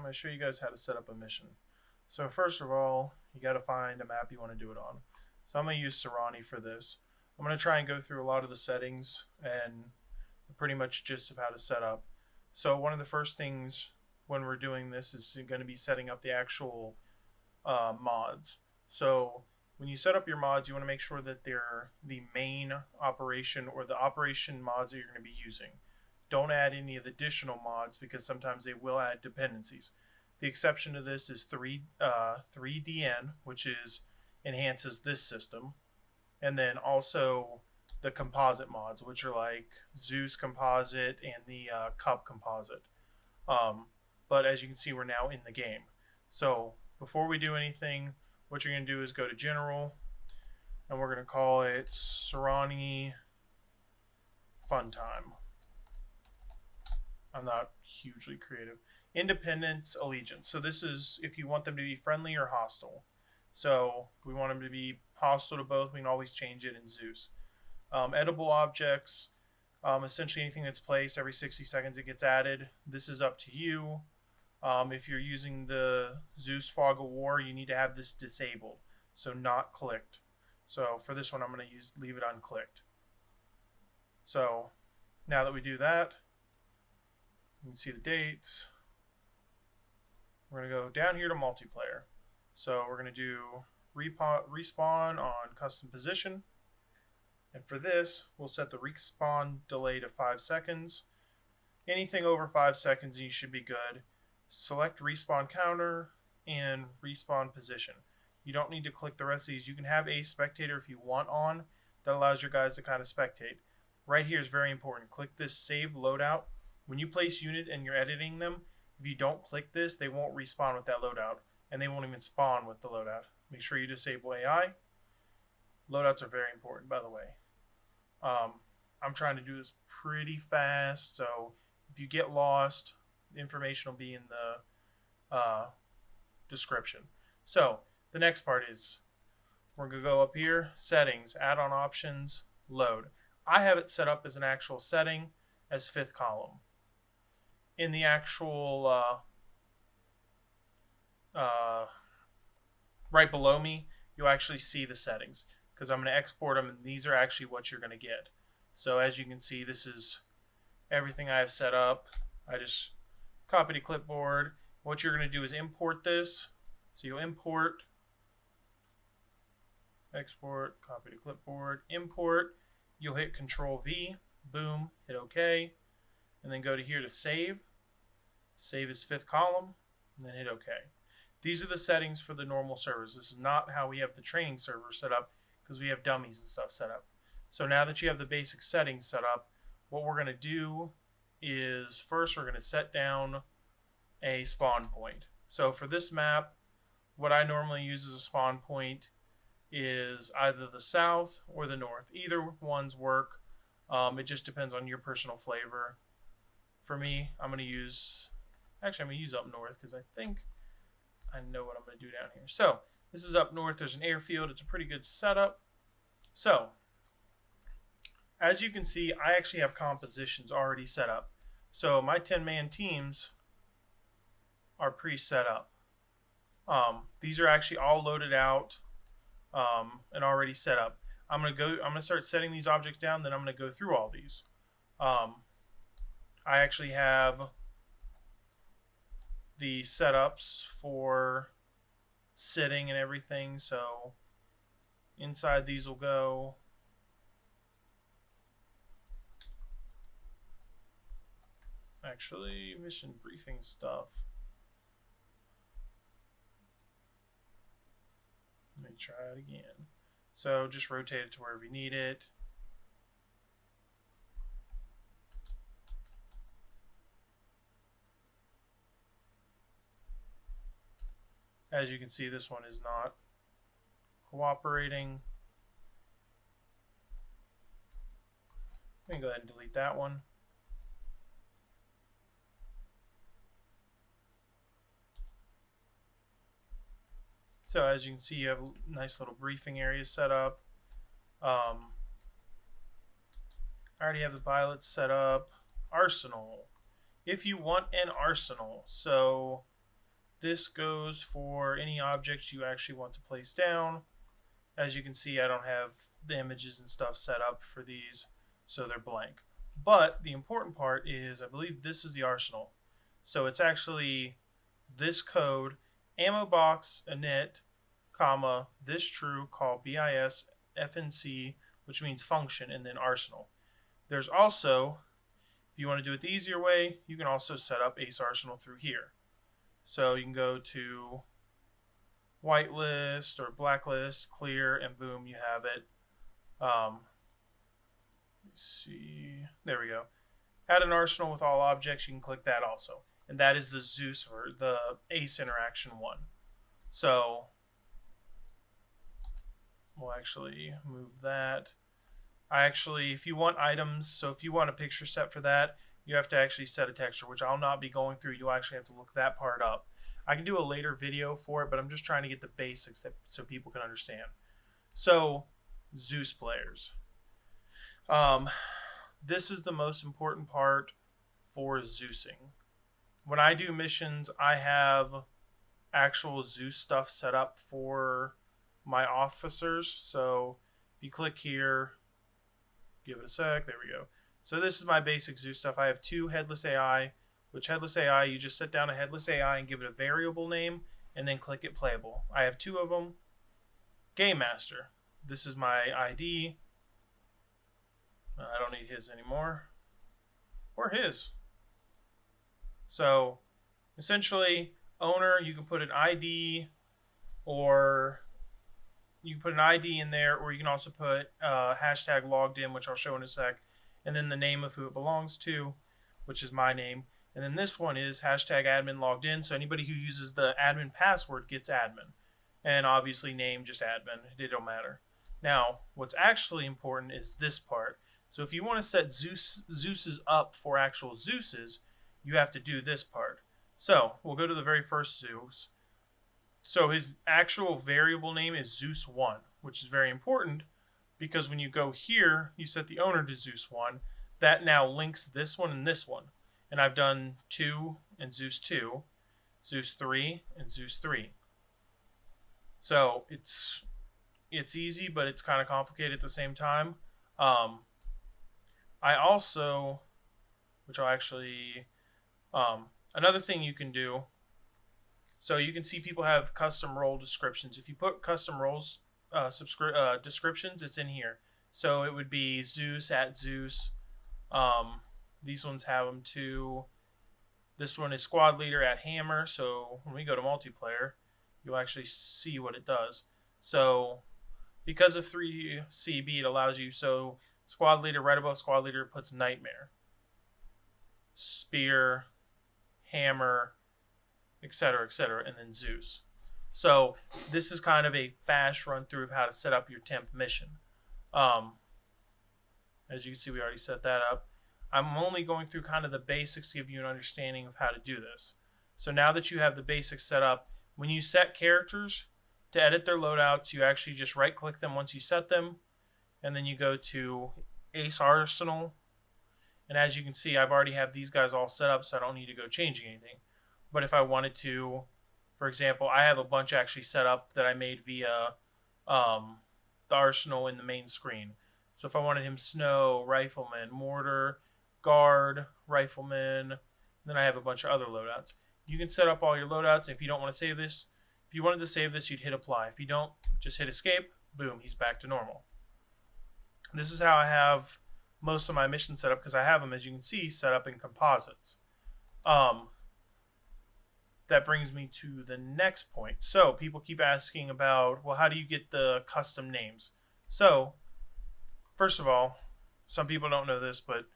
going to show you guys how to set up a mission. So first of all, you got to find a map you want to do it on. So I'm going to use Serani for this. I'm going to try and go through a lot of the settings and pretty much gist of how to set up. So one of the first things when we're doing this is going to be setting up the actual mods. So when you set up your mods, you want to make sure that they're the main operation or the operation mods that you're going to be using. Don't add any of the additional mods because sometimes they will add dependencies. The exception to this is 3DN, which enhances this system, and then also the composite mods, which are like Zeus composite and the Cup composite. But as you can see, we're now in the game. So before we do anything, what you're going to do is go to General, and we're going to call it Serani Fun Time. I'm not hugely creative. Independence Allegiance. So this is if you want them to be friendly or hostile. So we want them to be hostile to both. We can always change it in Zeus. Edible objects. Essentially anything that's placed every 60 seconds it gets added. This is up to you. If you're using the Zeus Fog of War, you need to have this disabled. So not clicked. So for this one, I'm going to leave it unclicked. So now that we do that, you can see the dates. We're going to go down here to multiplayer. So we're going to do respawn on custom position. And for this, we'll set the respawn delay to 5 seconds. Anything over 5 seconds, you should be good. Select respawn counter and respawn position. You don't need to click the rest of these. You can have a spectator if you want on. That allows your guys to kind of spectate. Right here is very important. Click this save loadout. When you place unit and you're editing them, if you don't click this, they won't respawn with that loadout. And they won't even spawn with the loadout. Make sure you disable AI. Loadouts are very important, by the way. I'm trying to do this pretty fast, so if you get lost, the information will be in the description. So the next part is we're going to go up here, settings, add-on options, load. I have it set up as an actual setting as 5th column. In the actual right below me, you'll actually see the settings because I'm going to export them, and these are actually what you're going to get. So as you can see, this is everything I have set up. I just copy to clipboard. What you're going to do is import this. So you'll import, export, copy to clipboard, import. You'll hit Control V, boom, hit OK, and then go to here to save. Save as 5th column, and then hit OK. These are the settings for the normal servers. This is not how we have the training server set up because we have dummies and stuff set up. So now that you have the basic settings set up, what we're going to do is first we're going to set down a spawn point. So for this map, what I normally use as a spawn point is either the south or the north. Either ones work. It just depends on your personal flavor. For me, I'm going to use up north because I think I know what I'm going to do down here. So this is up north. There's an airfield. It's a pretty good setup. So as you can see, I actually have compositions already set up. So my 10-man teams are pre-set up. These are actually all loaded out and already set up. I'm gonna start setting these objects down, then I'm gonna go through all these. I actually have the setups for sitting and everything, so inside these will go. Actually, mission briefing stuff. Let me try it again. So just rotate it to wherever you need it. As you can see, this one is not cooperating. Let me go ahead and delete that one. So as you can see, you have a nice little briefing area set up. I already have the pilots set up. Arsenal. If you want an arsenal, so This goes for any objects you actually want to place down. As you can see, I don't have the images and stuff set up for these, so they're blank. But the important part is, I believe this is the arsenal. So it's actually this code, ammo box init, comma, this true, call BIS FNC, which means function, and then arsenal. There's also, if you want to do it the easier way, you can also set up Ace Arsenal through here. So you can go to whitelist or blacklist, clear, and boom, you have it. Let's see. There we go. Add an arsenal with all objects. You can click that also. And that is the Zeus or the Ace interaction one. So we'll actually move that. If you want items, so if you want a picture set for that, you have to actually set a texture, which I'll not be going through. You'll actually have to look that part up. I can do a later video for it, but I'm just trying to get the basics so people can understand. So, Zeus players. This is the most important part for Zeusing. When I do missions, I have actual Zeus stuff set up for my officers. So, if you click here, give it a sec, there we go. So this is my basic Zeus stuff. I have 2 headless AI, which headless AI, you just set down a headless AI and give it a variable name, and then click it playable. I have 2 of them. Game Master. This is my ID. I don't need his anymore. Or his. So, essentially, owner, you can put an ID, or you can put an ID in there, or you can also put hashtag logged in, which I'll show in a sec, and then the name of who it belongs to, which is my name. And then this one is hashtag admin logged in, so anybody who uses the admin password gets admin. And obviously name just admin, it don't matter. Now, what's actually important is this part. So if you want to set Zeuses up for actual Zeuses, you have to do this part. So we'll go to the very first Zeus. So his actual variable name is Zeus1, which is very important because when you go here, you set the owner to Zeus1. That now links this one and this one. And I've done 2 and Zeus2, Zeus3 and Zeus3. So it's easy, but it's kind of complicated at the same time. I also, which I'll actually, another thing you can do, so you can see people have custom role descriptions. If you put custom roles descriptions, it's in here. So it would be Zeus at Zeus. These ones have them too. This one is squad leader at Hammer. So when we go to multiplayer, you'll actually see what it does. So because of 3CB, it allows you, so squad leader, right above squad leader, it puts Nightmare, Spear, Hammer, etc., and then Zeus. So this is kind of a fast run through of how to set up your temp mission. As you can see, we already set that up. I'm only going through kind of the basics to give you an understanding of how to do this. So now that you have the basics set up, when you set characters to edit their loadouts, you actually just right click them once you set them, and then you go to Ace Arsenal. And as you can see, I've already have these guys all set up, so I don't need to go changing anything. But if I wanted to, for example, I have a bunch actually set up that I made via the arsenal in the main screen. So if I wanted him Snow, Rifleman, Mortar, Guard, Rifleman, then I have a bunch of other loadouts. You can set up all your loadouts. If you don't want to save this, if you wanted to save this, you'd hit apply. If you don't, just hit escape. Boom, he's back to normal. This is how I have most of my missions set up, because I have them, as you can see, set up in composites. That brings me to the next point. So people keep asking about, well, how do you get the custom names? So first of all, some people don't know this, but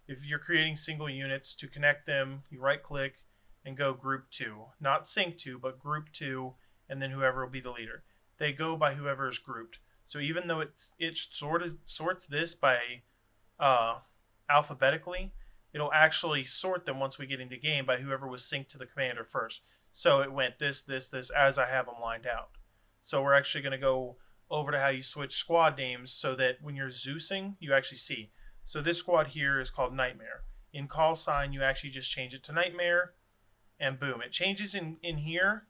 if you're creating single units, to connect them, you right click and go group 2. Not sync 2, but group 2, and then whoever will be the leader. They go by whoever is grouped. So even though it sorts this by alphabetically, it'll actually sort them once we get into game by whoever was synced to the commander first. So it went this, as I have them lined out. So we're actually going to go over to how you switch squad names so that when you're Zeusing, you actually see. So this squad here is called Nightmare. In call sign, you actually just change it to Nightmare, and boom, it changes in here,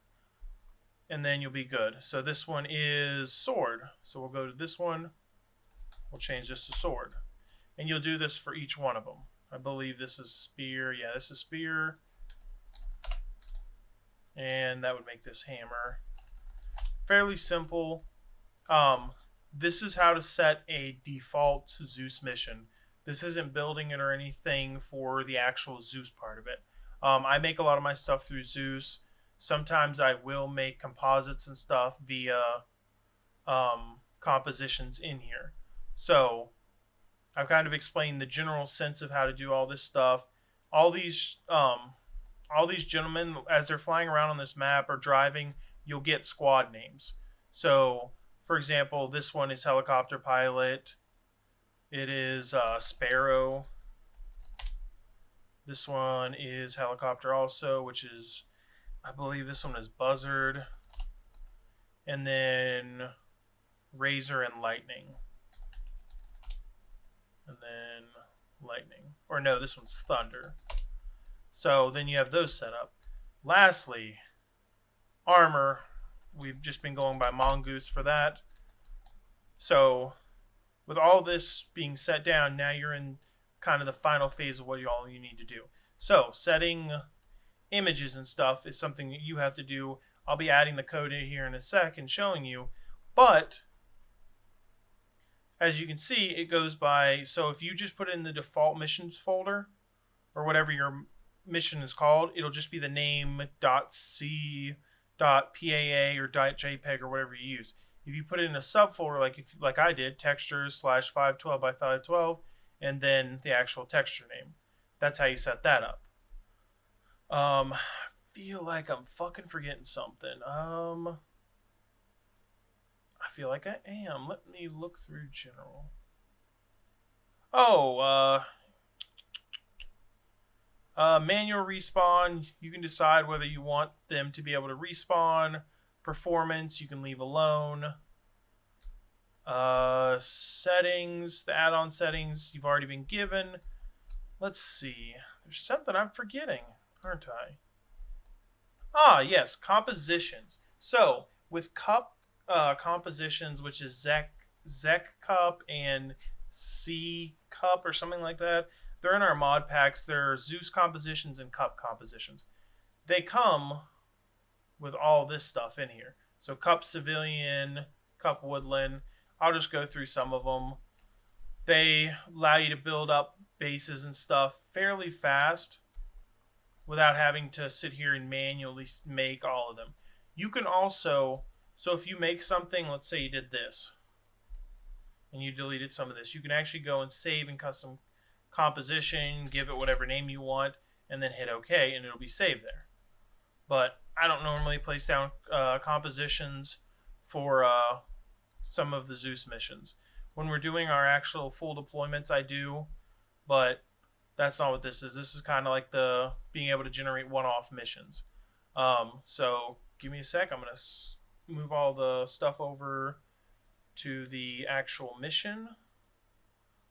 and then you'll be good. So this one is sword. So we'll go to this one. We'll change this to sword. And you'll do this for each one of them. I believe this is spear. Yeah, this is spear. And that would make this hammer. Fairly simple. This is how to set a default Zeus mission. This isn't building it or anything for the actual Zeus part of it. I make a lot of my stuff through Zeus. Sometimes I will make composites and stuff via compositions in here. So I've kind of explained the general sense of how to do all this stuff. All these gentlemen, as they're flying around on this map or driving, you'll get squad names. So, for example, this one is helicopter pilot. It is Sparrow. This one is helicopter also, which is, I believe this one is Buzzard. And then Razor and Lightning. And then Lightning. Or no, this one's Thunder. So then you have those set up. Lastly, armor. We've just been going by Mongoose for that. So with all this being set down, now you're in kind of the final phase of what all you need to do. So setting images and stuff is something that you have to do. I'll be adding the code in here in a sec and showing you. But as you can see, it goes by, so if you just put it in the default missions folder, or whatever your mission is called, it'll just be the name .c, .paa, or .jpeg, or whatever you use. If you put it in a subfolder, like I did, textures /512 by 512, and then the actual texture name. That's how you set that up. I feel like I'm fucking forgetting something. I feel like I am. Let me look through general. Manual respawn. You can decide whether you want them to be able to respawn. Performance, you can leave alone. Settings, the add-on settings you've already been given. Let's see. There's something I'm forgetting, aren't I? Ah, yes, compositions. So with cup compositions, which is Zek cup and C cup or something like that, they're in our mod packs. They're Zeus compositions and cup compositions. They come with all this stuff in here. So cup civilian, cup woodland. I'll just go through some of them. They allow you to build up bases and stuff fairly fast without having to sit here and manually make all of them. You can also, so if you make something, let's say you did this, and you deleted some of this, you can actually go and save in custom composition, give it whatever name you want, and then hit OK, and it'll be saved there. But I don't normally place down compositions for some of the Zeus missions. When we're doing our actual full deployments, I do, but that's not what this is. This is kind of like the being able to generate one-off missions. So give me a sec. I'm going to move all the stuff over to the actual mission,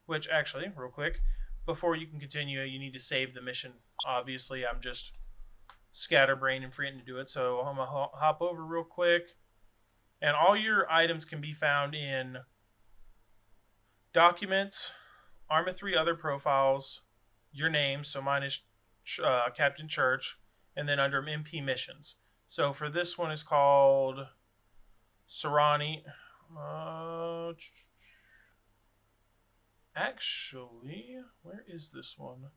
which actually, real quick, before you can continue, you need to save the mission. Obviously, I'm just scatterbrained and forgetting to do it, so I'm going to hop over real quick. And all your items can be found in Documents, Arma 3 Other Profiles, your name, so mine is Captain Church, and then under MP Missions. So for this one is called Serrani. Actually, where is this one?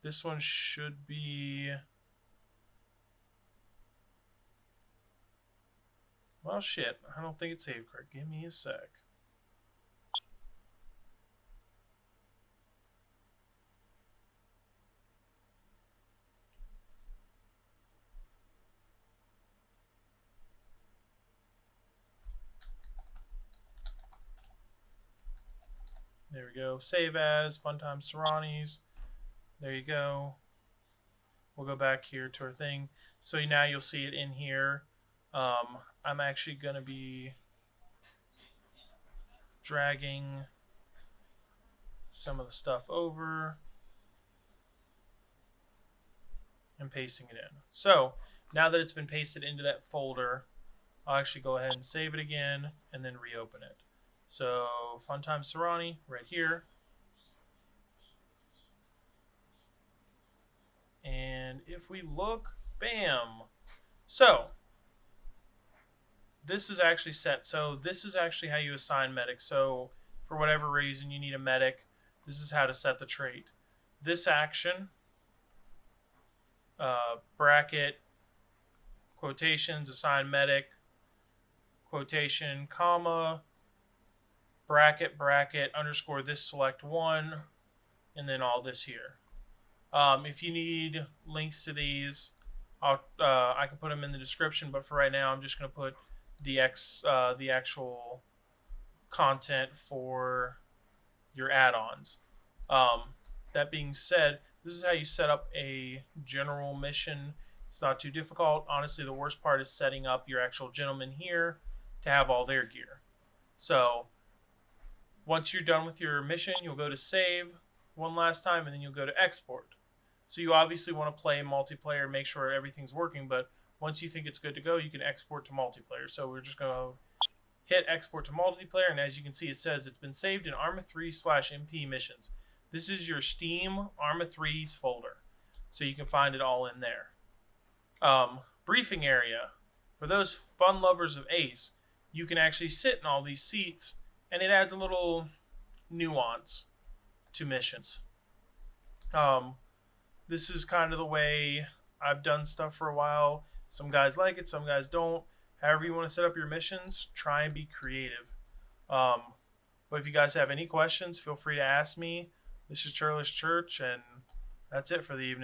This one should be... Well, shit. I don't think it's saved correct. Give me a sec. There we go. Save as, Fun Time Serranis. There you go. We'll go back here to our thing. So now you'll see it in here. I'm actually going to be dragging some of the stuff over. and pasting it in. So now that it's been pasted into that folder, I'll actually go ahead and save it again and then reopen it. So Funtime Serrani right here. And if we look, bam. So this is actually set. So this is actually how you assign medic. So for whatever reason you need a medic, this is how to set the trait. This action, bracket, quotations, assign medic, quotation, comma, bracket, bracket, underscore this select one, and then all this here. If you need links to these, I can put them in the description, but for right now, I'm just going to put the actual content for your add-ons. That being said, this is how you set up a general mission. It's not too difficult. Honestly, the worst part is setting up your actual gentleman here to have all their gear. So once you're done with your mission, you'll go to save one last time, and then you'll go to export. So you obviously want to play multiplayer, make sure everything's working, but once you think it's good to go, you can export to multiplayer. So we're just going to hit export to multiplayer, and as you can see, it says it's been saved in Arma 3/MP missions. This is your Steam Arma 3's folder, so you can find it all in there. Briefing area. For those fun lovers of Ace, you can actually sit in all these seats, and it adds a little nuance to missions. This is kind of the way I've done stuff for a while. Some guys like it, some guys don't. However you want to set up your missions, try and be creative. But if you guys have any questions, feel free to ask me. This is Churlish Church, and that's it for the evening.